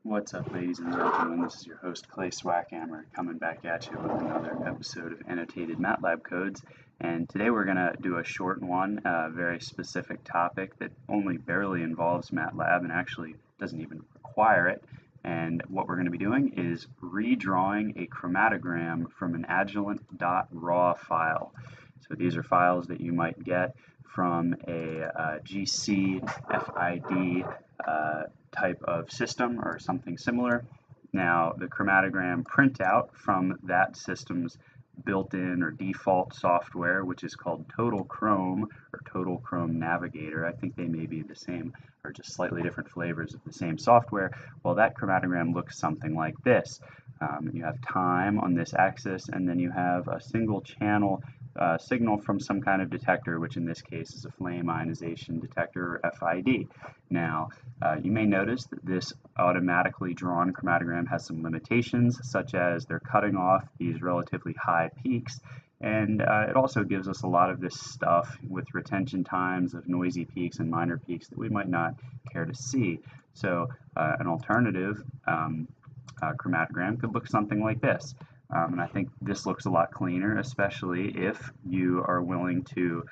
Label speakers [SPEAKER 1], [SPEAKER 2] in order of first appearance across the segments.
[SPEAKER 1] What's up, ladies and gentlemen? This is your host, Clay Swackhammer, coming back at you with another episode of Annotated MATLAB Codes. And today we're going to do a short one, a very specific topic that only barely involves MATLAB and actually doesn't even require it. And what we're going to be doing is redrawing a chromatogram from an Agilent.raw file. So these are files that you might get from a GC FID type of system or something similar. Now, the chromatogram printout from that system's built-in or default software, which is called OpenChrome or OpenChrome Navigator. I think they may be the same or just slightly different flavors of the same software. Well, that chromatogram looks something like this. You have time on this axis, and then you have a single channel signal from some kind of detector, which in this case is a flame ionization detector, or FID. Now, you may notice that this automatically drawn chromatogram has some limitations, such as they're cutting off these relatively high peaks, and it also gives us a lot of this stuff with retention times of noisy peaks and minor peaks that we might not care to see. So an alternative chromatogram could look something like this. And I think this looks a lot cleaner, especially if you are willing to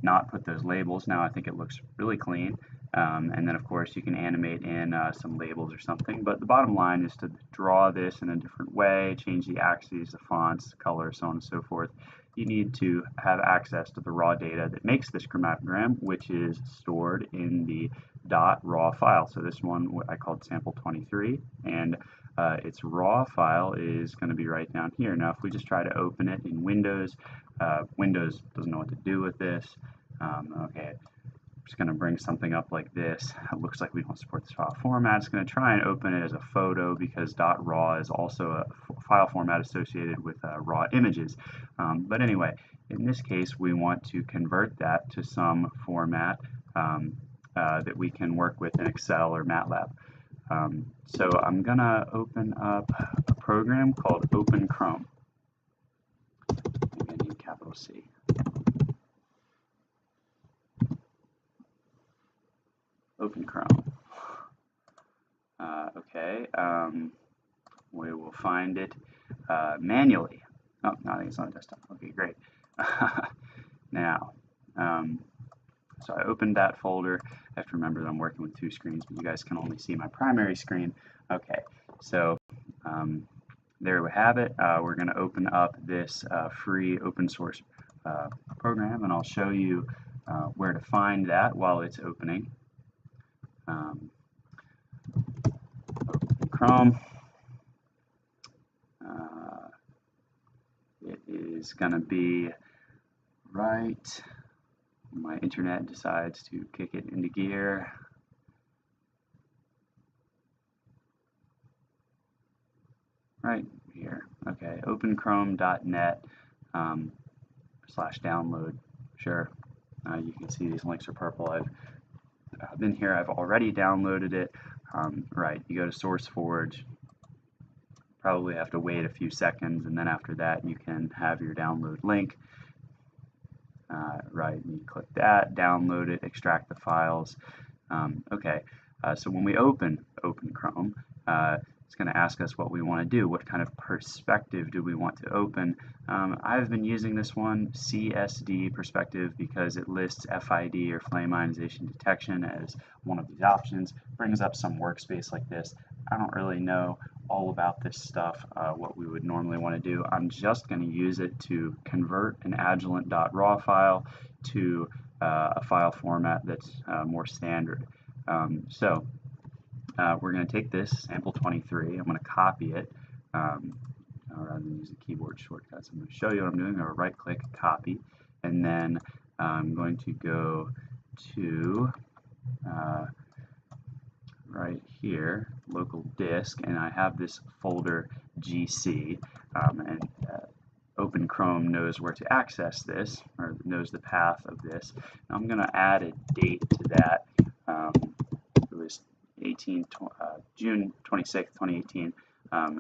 [SPEAKER 1] not put those labels. Now I think it looks really clean. And then of course you can animate in some labels or something. But the bottom line is to draw this in a different way, change the axes, the fonts, the color, so on and so forth. You need to have access to the raw data that makes this chromatogram, which is stored in the .raw file. So this one I called sample 23, and its raw file is going to be right down here. Now, if we just try to open it in Windows, Windows doesn't know what to do with this. Okay, I'm just going to bring something up like this. It looks like we don't support this file format. It's going to try and open it as a photo because .raw is also a file format associated with raw images. But anyway, in this case, we want to convert that to some format that we can work with in Excel or MATLAB. So I'm going to open up a program called OpenChrome. I need capital C. OpenChrome. Okay, we will find it manually. Oh, no, I think it's on the desktop. Okay, great. Now, so I opened that folder. I have to remember that I'm working with two screens, but you guys can only see my primary screen. Okay, so there we have it. We're going to open up this free open source program, and I'll show you where to find that while it's opening. Open Chrome. It is going to be right. My internet decides to kick it into gear. Right here. Okay, openchrome.net /download. Sure. You can see these links are purple. I've been here. I've already downloaded it. Right. You go to SourceForge. Probably have to wait a few seconds, and then after that, you can have your download link. Right, and you click that, download it, extract the files. Okay, so when we open Chrome, it's going to ask us what we want to do. What kind of perspective do we want to open? I've been using this one, CSD perspective, because it lists FID or flame ionization detection as one of these options. Brings up some workspace like this. I don't really know all about this stuff, what we would normally want to do. I'm just going to use it to convert an Agilent.raw file to a file format that's more standard. So we're going to take this sample 23. I'm going to copy it rather than use the keyboard shortcuts. I'm going to show you what I'm doing. I'm going to right click, copy, and then I'm going to go to right here, local disk, and I have this folder GC, and OpenChrome knows where to access this, or knows the path of this. Now I'm going to add a date to that. It was June 26th, 2018.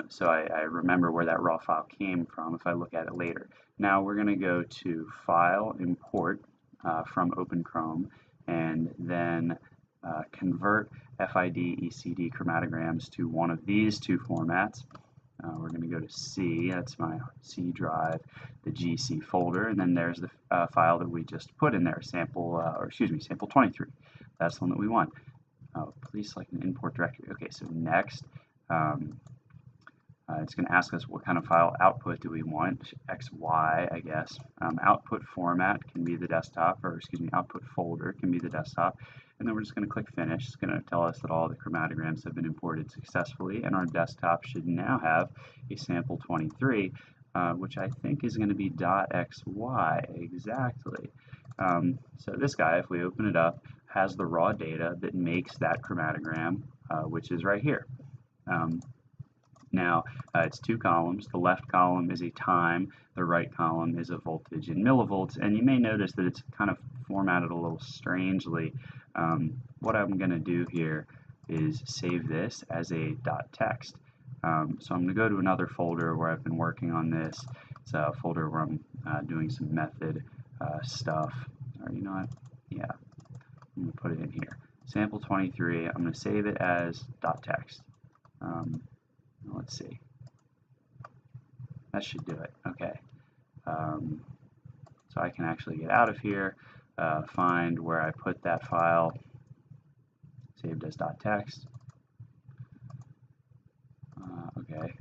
[SPEAKER 1] So I remember where that raw file came from if I look at it later. Now we're going to go to File, Import from OpenChrome, and then convert FID, ECD chromatograms to one of these two formats. We're going to go to C, that's my C drive, the GC folder, and then there's the file that we just put in there, sample 23. That's the one that we want. Please select an import directory. Okay, so next, it's going to ask us what kind of file output do we want, XY, I guess. Output format can be the desktop, or output folder can be the desktop. And then we're just going to click finish. It's going to tell us that all the chromatograms have been imported successfully, and our desktop should now have a sample 23, which I think is going to be .xy exactly. So this guy, if we open it up, has the raw data that makes that chromatogram, which is right here. Now, it's two columns. The left column is a time, the right column is a voltage in millivolts, and you may notice that it's kind of formatted a little strangely. What I'm going to do here is save this as a .text. So I'm going to go to another folder where I've been working on this. It's a folder where I'm doing some method stuff. Or you know what? Yeah, I'm going to put it in here. Sample 23, I'm going to save it as .text. Let's see. That should do it. Okay. So I can actually get out of here, find where I put that file, saved as .text. Okay.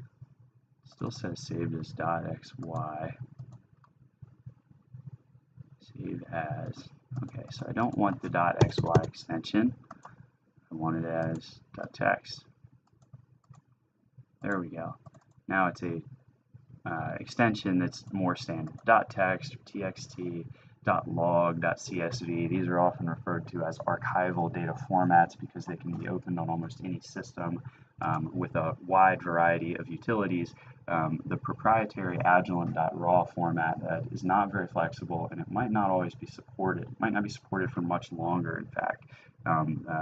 [SPEAKER 1] Still says saved as .xy. Save as. Okay, so I don't want the .xy extension. I want it as .text. There we go. Now it's a extension that's more standard. .text, .txt, .log, .csv. These are often referred to as archival data formats because they can be opened on almost any system with a wide variety of utilities. The proprietary Agilent.raw format is not very flexible, and it might not always be supported. It might not be supported for much longer, in fact,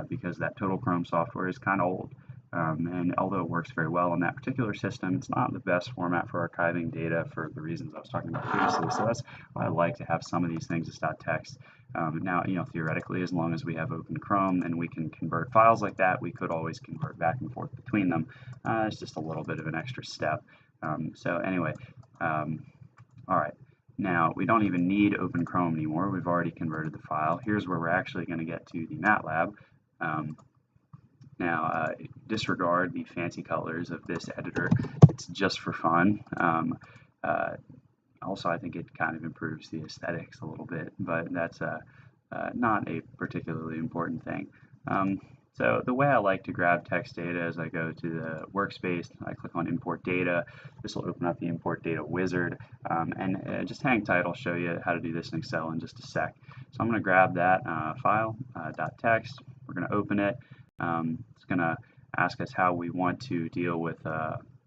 [SPEAKER 1] because that OpenChrome software is kind of old. And although it works very well on that particular system, it's not the best format for archiving data for the reasons I was talking about previously. So that's why I like to have some of these things as .text. Now, theoretically, as long as we have OpenChrome and we can convert files like that, we could always convert back and forth between them. It's just a little bit of an extra step. So anyway, all right. Now, we don't even need OpenChrome anymore. We've already converted the file. Here's where we're actually going to get to the MATLAB. Now, disregard the fancy colors of this editor. It's just for fun. Also, I think it kind of improves the aesthetics a little bit, but that's not a particularly important thing. So the way I like to grab text data is I go to the workspace, I click on Import Data. This will open up the Import Data wizard, and just hang tight, I'll show you how to do this in Excel in just a sec. So I'm going to grab that file, .text. We're going to open it. It's going to ask us how we want to deal with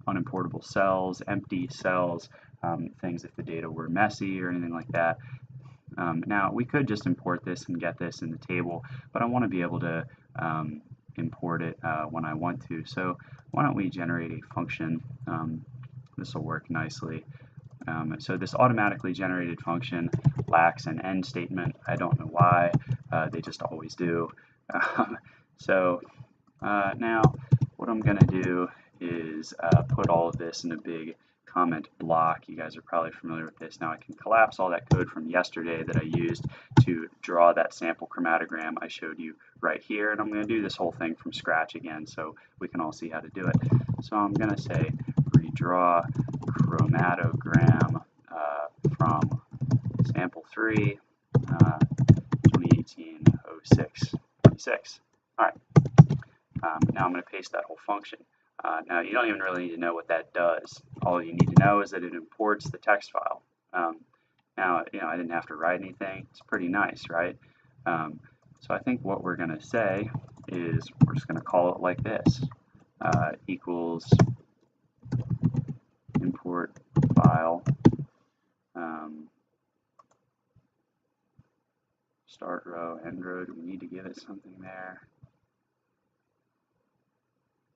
[SPEAKER 1] unimportable cells, empty cells, things if the data were messy or anything like that. Now, we could just import this and get this in the table, but I want to be able to import it when I want to. So why don't we generate a function? This will work nicely. So this automatically generated function lacks an end statement. I don't know why. They just always do. So now what I'm going to do is put all of this in a big comment block. You guys are probably familiar with this. Now I can collapse all that code from yesterday that I used to draw that sample chromatogram I showed you right here, and I'm going to do this whole thing from scratch again so we can all see how to do it. So I'm going to say redraw chromatogram from sample 3 2018-06-26. All right. Now I'm going to paste that whole function. Now you don't even really need to know what that does. All you need to know is that it imports the text file. Now, I didn't have to write anything. It's pretty nice, right? So I think what we're going to say is we're just going to call it like this, equals import file, start row, end row. Do we need to give it something there?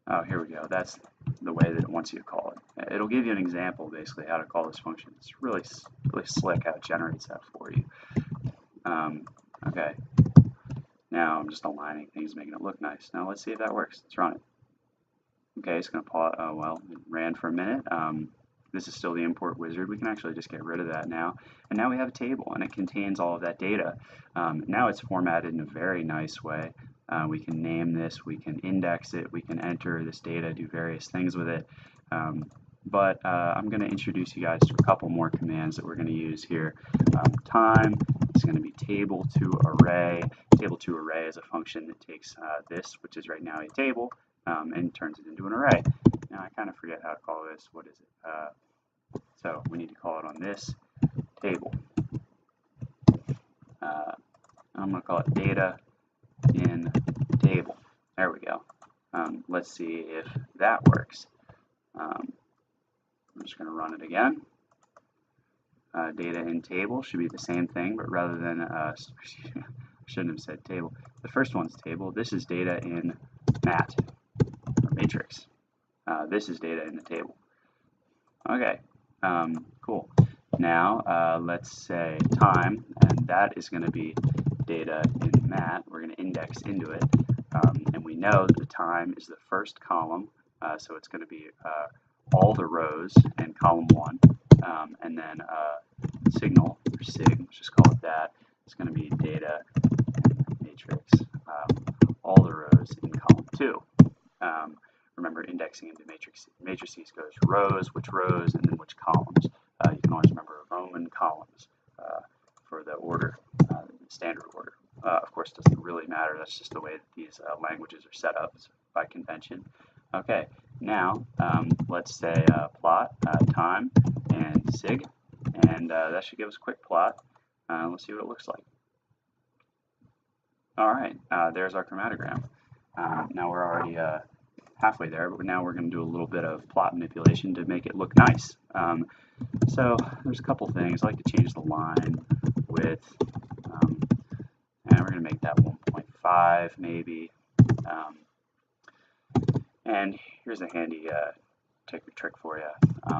[SPEAKER 1] Oh, here we go. That's the way that it wants you to call it. It'll give you an example, basically, how to call this function. It's really slick how it generates that for you. Okay. Now I'm just aligning things, making it look nice. Now let's see if that works. Let's run it. Okay, it's going to pause. Oh, well, it ran for a minute. This is still the import wizard. We can actually just get rid of that now. And now we have a table, and it contains all of that data. Now it's formatted in a very nice way. We can name this, we can index it, we can enter this data, do various things with it. But I'm going to introduce you guys to a couple more commands that we're going to use here. Time is going to be table to array. Table to array is a function that takes this, which is right now a table, and turns it into an array. Now I kind of forget how to call this. What is it? So we need to call it on this table. I'm going to call it data in table. There we go. Let's see if that works. I'm just going to run it again. Data in table should be the same thing, but rather than, I shouldn't have said table. The first one's table. This is data in mat, or matrix. This is data in the table. Okay, cool. Now, let's say time, and that is going to be data in mat. We're going to index into it, and we know that the time is the first column, so it's going to be all the rows in column 1, and then signal, or sig, let's just call it that, it's going to be data in matrix, all the rows in column 2. Remember, indexing into matrices goes rows, and then which columns. You can always remember Roman columns for the order, standard order. Of course, it doesn't really matter. That's just the way that these languages are set up by convention. Okay, now let's say plot time and sig, and that should give us a quick plot. Let's see what it looks like. All right, there's our chromatogram. Now we're already halfway there, but now we're going to do a little bit of plot manipulation to make it look nice. So there's a couple things. I like to change the line width, and we're going to make that 1.5 maybe. And here's a handy trick for you. I'm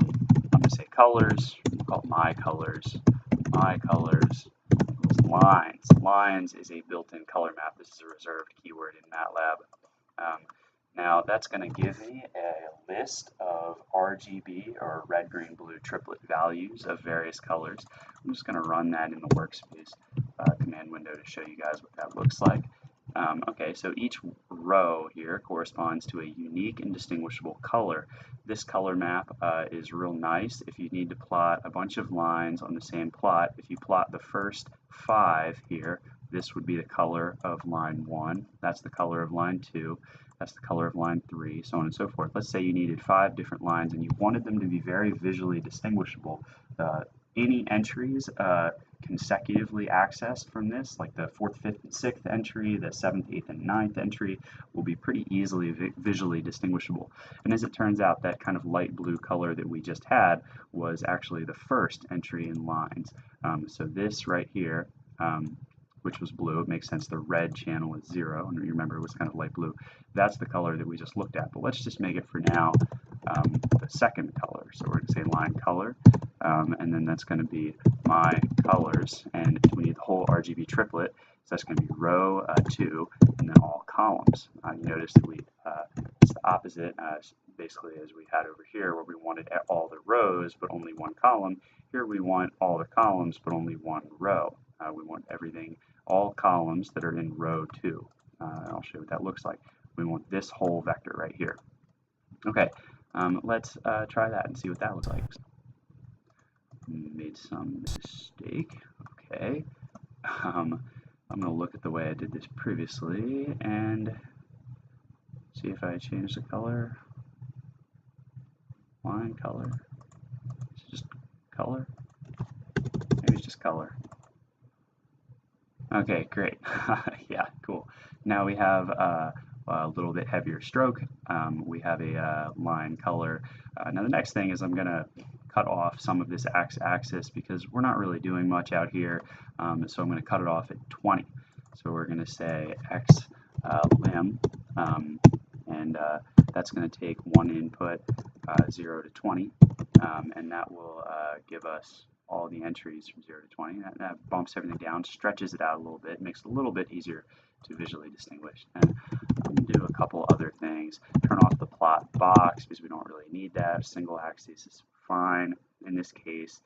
[SPEAKER 1] going to say colors. We'll call it my colors. My colors equals lines. Lines is a built-in color map. This is a reserved keyword in MATLAB. Now that's going to give me a list of RGB, or red, green, blue triplet values of various colors. I'm just going to run that in the workspace command window to show you guys what that looks like. Okay, so each row here corresponds to a unique and distinguishable color. This color map is real nice if you need to plot a bunch of lines on the same plot. If you plot the first 5 here, this would be the color of line 1. That's the color of line 2. That's the color of line 3, so on and so forth. Let's say you needed 5 different lines and you wanted them to be very visually distinguishable. Any entries consecutively accessed from this, like the 4th, 5th, and 6th entry, the 7th, 8th, and 9th entry, will be pretty easily visually distinguishable. And as it turns out, that kind of light blue color that we just had was actually the first entry in lines. So this right here, which was blue, it makes sense the red channel is 0, and you remember it was kind of light blue. That's the color that we just looked at, but let's just make it for now the second color. So we're going to say line color, and then that's going to be my colors, and we need the whole RGB triplet, so that's going to be row 2, and then all columns. You notice that it's the opposite, basically, as we had over here, where we wanted all the rows, but only one column. Here we want all the columns, but only one row. We want everything, all columns that are in row 2. I'll show you what that looks like. We want this whole vector right here. Okay, let's try that and see what that looks like. Made some mistake. Okay. I'm going to look at the way I did this previously and see if I change the color. Line color. Is it just color? Maybe it's just color. Okay, great. Yeah, cool. Now we have a little bit heavier stroke. We have a line color. Now the next thing is I'm going to cut off some of this x-axis because we're not really doing much out here. So I'm going to cut it off at 20. So we're going to say x lim, and that's going to take one input, 0 to 20, and that will give us all the entries from 0 to 20. That bumps everything down, stretches it out a little bit, makes it a little bit easier to visually distinguish. And I'm going to do a couple other things. Turn off the plot box because we don't really need that. Single axis is fine. In this case,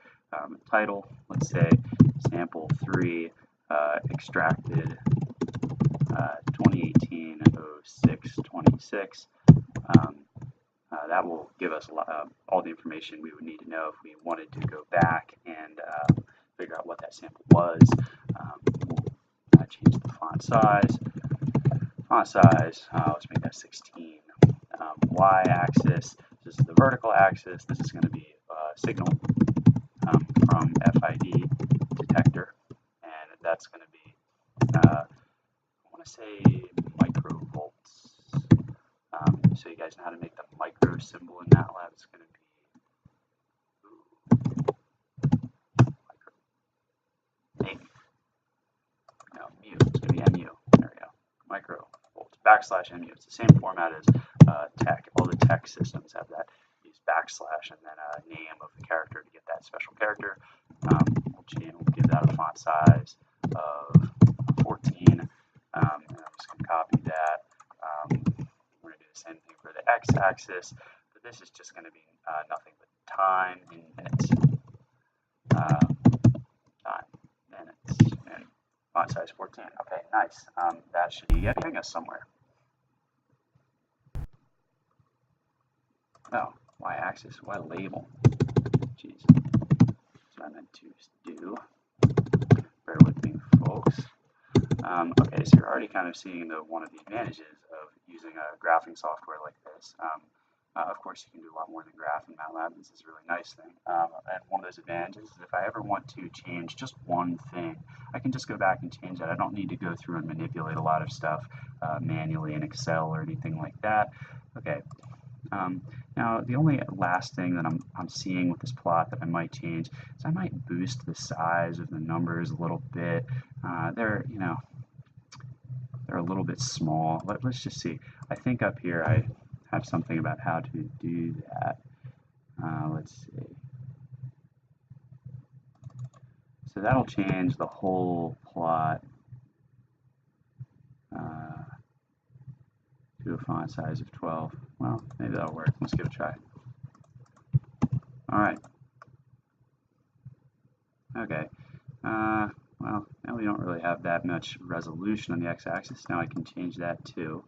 [SPEAKER 1] title, let's say sample 3 extracted 2018-06-26. That will give us all the information we would need to know if we wanted to go back and figure out what that sample was. We'll change the font size. Let's make that 16. Y-axis, this is the vertical axis. This is going to be signal from FID detector, and that's going to be, I want to say microvolts. So you guys know how to make the micro symbol in MATLAB. It's going to be mu. It's going to be mu. There we go. Microvolts. /mu. It's the same format as tech. All the tech systems have that. Use backslash and then a name of the character to get that special character. We'll give that a font size of 14. And I'm just going to copy that. We're going to do the same thing for the x-axis, but this is just going to be nothing but time in minutes. And font size 14. Okay, nice. That should be getting us somewhere. Oh, y-axis, why label? Jeez, that's what I meant to do. Bear with me, folks. Okay, so you're already kind of seeing one of the advantages of using a graphing software like this. Of course, you can do a lot more than graph in MATLAB. This is a really nice thing. And one of those advantages is if I ever want to change just one thing, I can just go back and change that. I don't need to go through and manipulate a lot of stuff manually in Excel or anything like that. Okay. Now, the only last thing that I'm seeing with this plot that I might change is I might boost the size of the numbers a little bit. They're a little bit small. Let's just see. I think up here I have something about how to do that. Let's see. So that'll change the whole plot to a font size of 12. Well, maybe that'll work. Let's give it a try. All right. Okay. Well, now we don't really have that much resolution on the x-axis. Now I can change that too.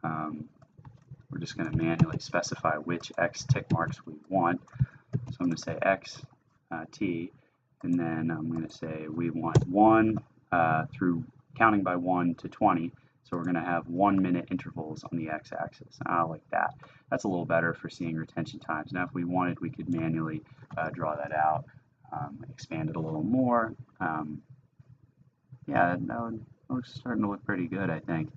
[SPEAKER 1] We're just going to manually specify which x tick marks we want. So I'm going to say x t, and then I'm going to say we want 1 through counting by 1 to 20. So we're going to have 1 minute intervals on the x-axis. Like that. That's a little better for seeing retention times. Now if we wanted, we could manually draw that out, expand it a little more. Yeah, that looks starting to look pretty good, I think.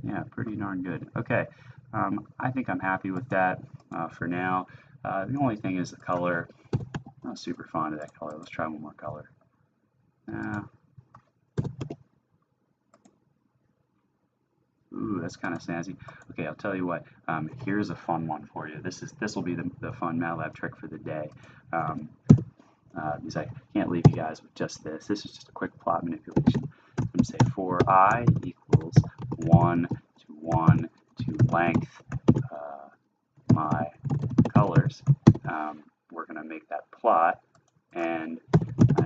[SPEAKER 1] Yeah, pretty darn good. Okay, I think I'm happy with that for now. The only thing is the color. I'm not super fond of that color. Let's try one more color. Ooh, that's kind of snazzy. Okay, I'll tell you what. Here's a fun one for you. This will be the fun MATLAB trick for the day. Because I can't leave you guys with just this. This is just a quick plot manipulation. I'm going to say for I equals 1 to 1 to length my colors. We're going to make that plot, and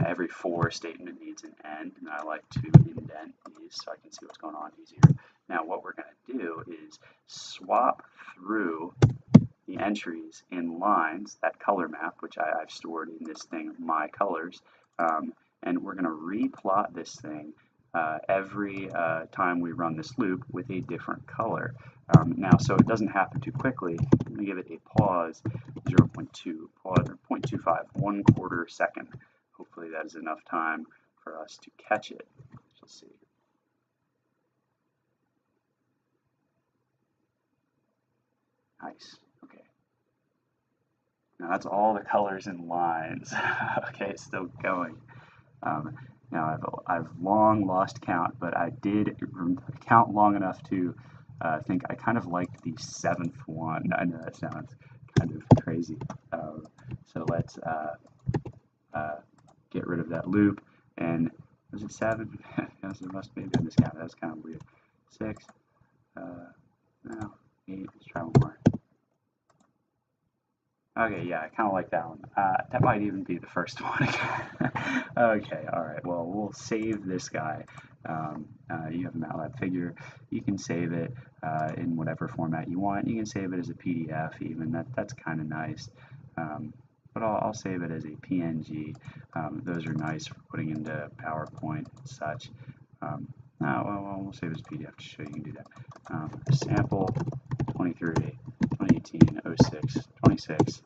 [SPEAKER 1] every for statement needs an end, and I like to indent these so I can see what's going on easier. Now what we're going to do is swap through the entries in lines, that color map, which I've stored in this thing, my colors, and we're going to replot this thing every time we run this loop with a different color. Now, so it doesn't happen too quickly, I'm going to give it a pause, 0.2, pause, or 0.25, 1/4 second. Hopefully that is enough time for us to catch it. Let's see. Nice. Okay. Now that's all the colors and lines. Okay, it's still going. Now I've long lost count, but I did count long enough to think I kind of liked the 7th one. I know that sounds kind of crazy. So let's get rid of that loop. And was it 7? Yes, there must be a goodness count. That's kind of weird. 6. No, 8. Let's try one more. Okay, yeah, I kind of like that one. That might even be the first one. Okay, all right. Well, we'll save this guy. You have a MATLAB figure. You can save it in whatever format you want. You can save it as a PDF even. That's kind of nice. But I'll save it as a PNG. Those are nice for putting into PowerPoint and such. Well, we'll save it as PDF to show you can do that. Sample 23, 2018, 06, 26.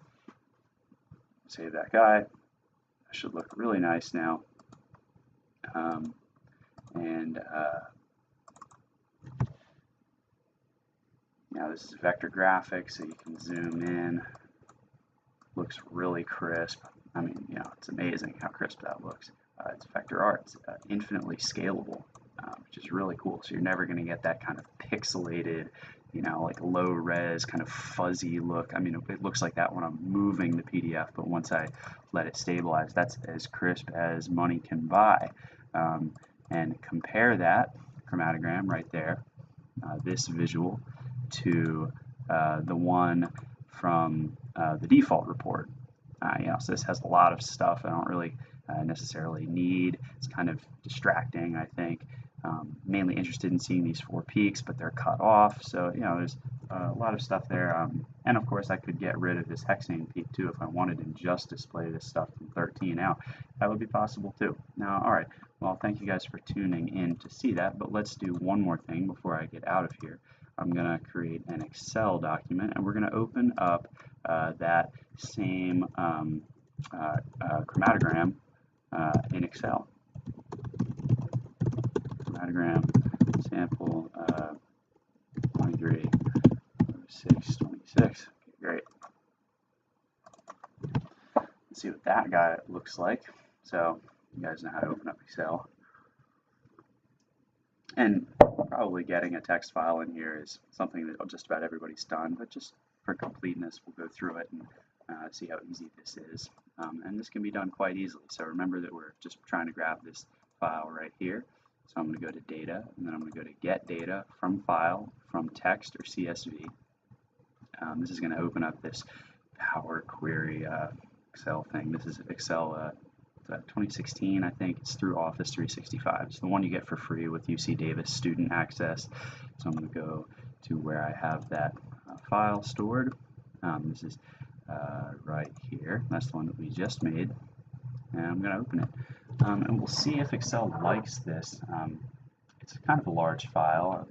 [SPEAKER 1] Save that guy. That should look really nice now. Now this is vector graphics, so you can zoom in. Looks really crisp. I mean, it's amazing how crisp that looks. It's vector art. It's infinitely scalable, which is really cool. So you're never going to get that kind of pixelated, like low res, kind of fuzzy look. I mean, it looks like that when I'm moving the PDF, but once I let it stabilize, that's as crisp as money can buy. And compare that chromatogram right there, this visual, to the one from the default report. So this has a lot of stuff I don't really necessarily need. It's kind of distracting, I think. Mainly interested in seeing these 4 peaks, but they're cut off. So, there's a lot of stuff there. And of course, I could get rid of this hexane peak too if I wanted and just display this stuff from 13 out. That would be possible too. Now, all right. Well, thank you guys for tuning in to see that, but let's do one more thing before I get out of here. I'm going to create an Excel document, and we're going to open up that same chromatogram in Excel. Chromatogram sample 23, 06, 26. Okay, great. Let's see what that guy looks like. So you guys know how to open up Excel. And probably getting a text file in here is something that just about everybody's done, but just for completeness, we'll go through it and see how easy this is. And this can be done quite easily. So remember that we're just trying to grab this file right here. So I'm going to go to Data, and then I'm going to go to Get Data from File, from Text or CSV. This is going to open up this Power Query Excel thing. This is Excel 2016, I think. It's through Office 365. It's the one you get for free with UC Davis student access. So I'm going to go to where I have that file stored. This is right here. That's the one that we just made. And I'm going to open it. And we'll see if Excel likes this. It's kind of a large file.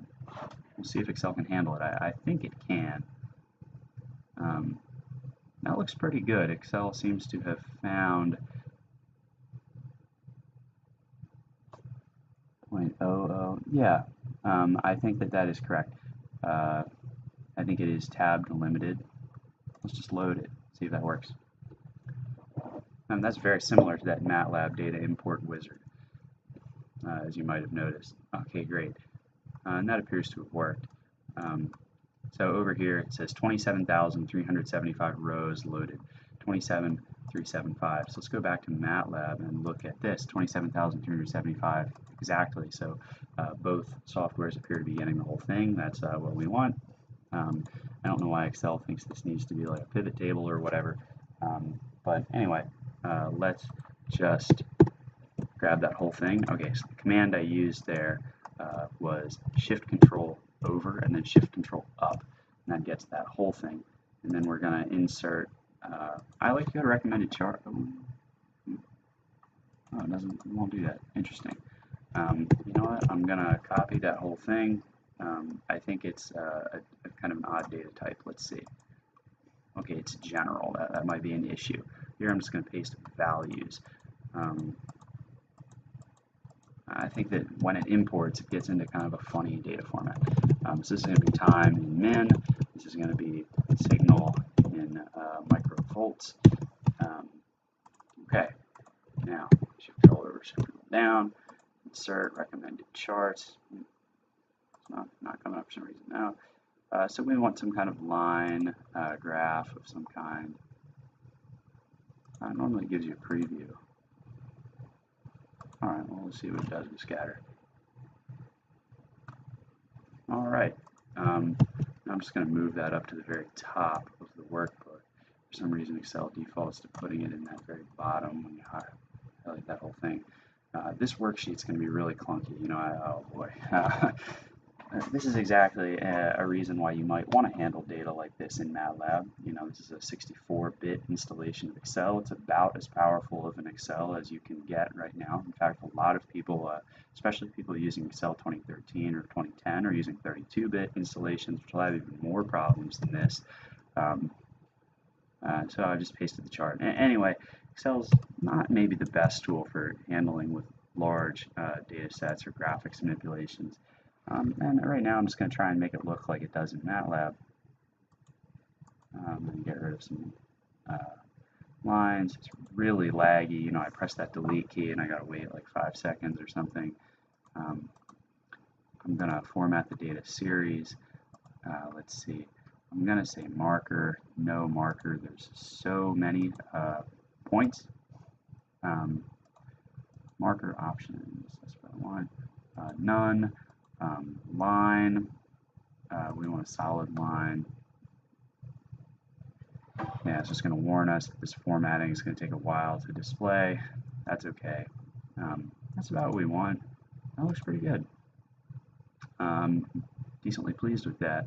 [SPEAKER 1] We'll see if Excel can handle it. I think it can. That looks pretty good. Excel seems to have found 0.00. Yeah, I think that is correct. I think it is tabbed limited. Let's just load it, see if that works. And that's very similar to that MATLAB data import wizard, as you might have noticed. Okay, great. And that appears to have worked. So over here it says 27,375 rows loaded, 27,375. So let's go back to MATLAB and look at this, 27,375 exactly. So both softwares appear to be getting the whole thing. That's what we want. I don't know why Excel thinks this needs to be like a pivot table or whatever. But anyway, let's just grab that whole thing. Okay, so the command I used there was Shift-Control over and then Shift-Control up, and that gets that whole thing. And then we're going to insert, I like to go to recommended chart. Oh, it won't do that. Interesting. You know what? I'm going to copy that whole thing. I think it's a kind of an odd data type. Let's see. Okay, it's general. That might be an issue. Here I'm just going to paste values. I think that when it imports, it gets into kind of a funny data format. So this is going to be time in min. This is going to be signal in microvolts. Okay, now shift control over, shift control down, insert recommended charts. It's not coming up for some reason now. So we want some kind of line graph of some kind. Normally it gives you a preview. Alright, well, we'll see what it does with scatter. Alright, I'm just going to move that up to the very top of the workbook. For some reason Excel defaults to putting it in that very bottom when you highlight that whole thing. This worksheet's going to be really clunky, you know, oh boy. This is exactly a reason why you might want to handle data like this in MATLAB. You know, this is a 64-bit installation of Excel. It's about as powerful of an Excel as you can get right now. In fact, a lot of people, especially people using Excel 2013 or 2010, are using 32-bit installations, which will have even more problems than this. So I just pasted the chart. Anyway, Excel's not maybe the best tool for handling with large data sets or graphics manipulations. And right now I'm just going to try and make it look like it does in MATLAB. I'm going to get rid of some lines. It's really laggy. You know, I pressed that delete key and I got to wait like 5 seconds or something. I'm going to format the data series. Let's see. I'm going to say marker, no marker. There's so many points. Marker options, that's what I want. None. Line, we want a solid line. Yeah, it's just going to warn us that this formatting is going to take a while to display. That's okay. That's about what we want. That looks pretty good. Decently pleased with that.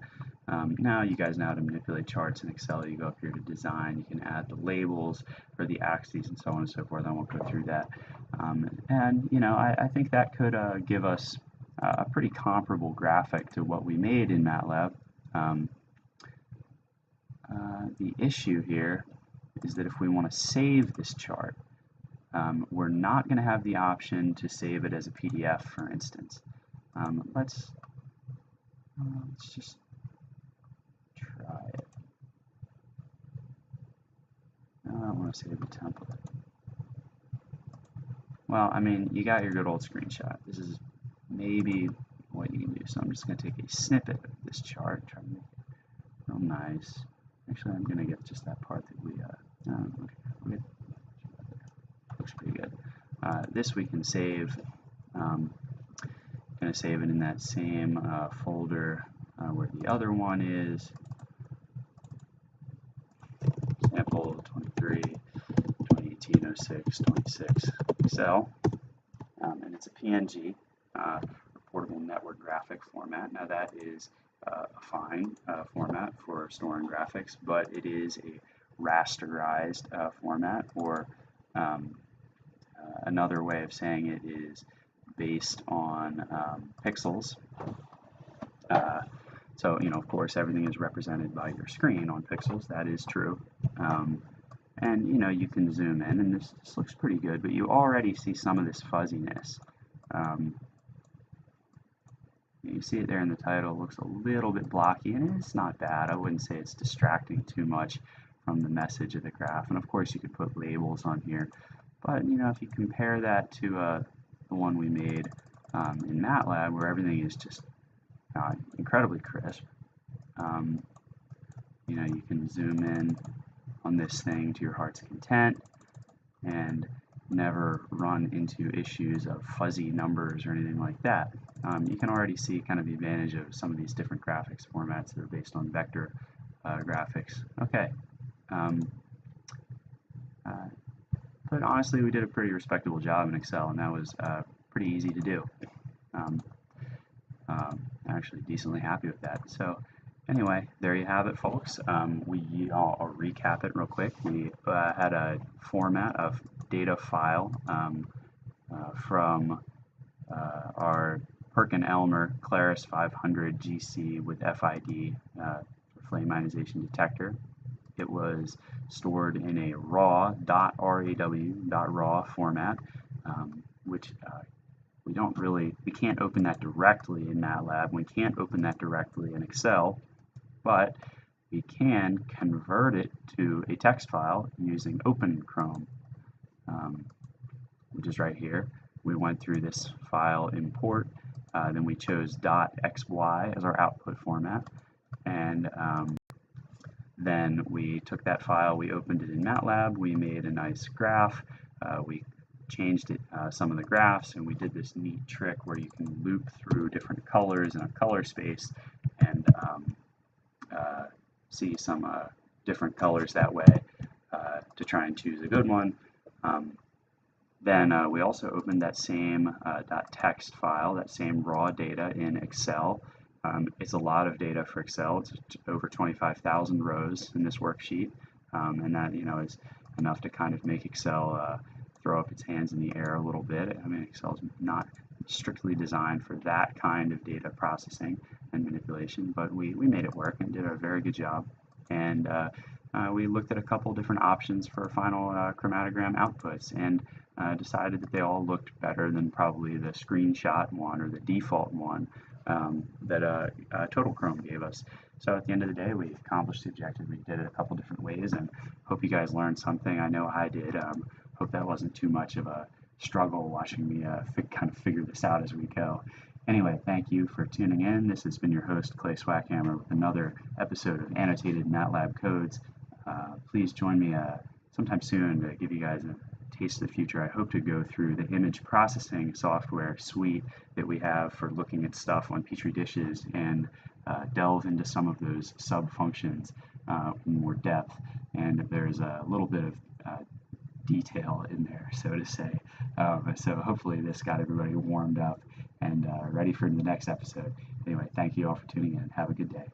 [SPEAKER 1] Now you guys know how to manipulate charts in Excel. You go up here to design, you can add the labels for the axes and so on and so forth. I won't go through that. And you know, I think that could give us a pretty comparable graphic to what we made in MATLAB. The issue here is that if we want to save this chart, we're not going to have the option to save it as a PDF, for instance. Let's just try it. I don't want to save the template. Well, I mean, you got your good old screenshot. This is maybe what you can do. So I'm just going to take a snippet of this chart, try to make it real nice. Actually, I'm going to get just that part that we, okay, looks pretty good. This we can save. Going to save it in that same folder where the other one is. Sample 23, 2018, 06, 26 Excel. And it's a PNG, reportable network graphic format. Now that is a fine format for storing graphics, but it is a rasterized format, or another way of saying it is based on pixels. So, you know, of course, everything is represented by your screen on pixels. That is true. And, you know, you can zoom in, and this looks pretty good, but you already see some of this fuzziness. You see it there in the title. It looks a little bit blocky, and it's not bad. I wouldn't say it's distracting too much from the message of the graph. And, of course, you could put labels on here. But, you know, if you compare that to the one we made in MATLAB, where everything is just incredibly crisp, you know, you can zoom in on this thing to your heart's content and never run into issues of fuzzy numbers or anything like that. You can already see kind of the advantage of some of these different graphics formats that are based on vector graphics. Okay. But honestly, we did a pretty respectable job in Excel, and that was pretty easy to do. Actually decently happy with that. So anyway, there you have it, folks. I'll recap it real quick. We had a format of data file from our Perkin-Elmer Claris 500 GC with FID flame ionization detector. It was stored in a raw .raw format, which we can't open that directly in MATLAB. We can't open that directly in Excel, but we can convert it to a text file using OpenChrome, which is right here. We went through this file import, then we chose .xy as our output format, and then we took that file, we opened it in MATLAB, we made a nice graph, we changed it, some of the graphs, and we did this neat trick where you can loop through different colors in a color space and see some different colors that way to try and choose a good one. Then we also opened that same .text file, that same raw data in Excel. It's a lot of data for Excel. It's over 25,000 rows in this worksheet, and that is enough to kind of make Excel throw up its hands in the air a little bit. I mean, Excel is not strictly designed for that kind of data processing and manipulation, but we made it work and did a very good job. And we looked at a couple different options for final chromatogram outputs and decided that they all looked better than probably the screenshot one or the default one that OpenChrome gave us. So at the end of the day, we accomplished the objective. We did it a couple different ways, and hope you guys learned something. I know I did. Hope that wasn't too much of a struggle watching me kind of figure this out as we go. Anyway, thank you for tuning in. This has been your host, Clay Swackhammer, with another episode of Annotated MATLAB Codes. Please join me sometime soon to give you guys a taste of the future. I hope to go through the image processing software suite that we have for looking at stuff on Petri dishes and delve into some of those sub-functions in more depth. And there's a little bit of detail in there, so to say. So hopefully this got everybody warmed up and ready for the next episode. Anyway, thank you all for tuning in. Have a good day.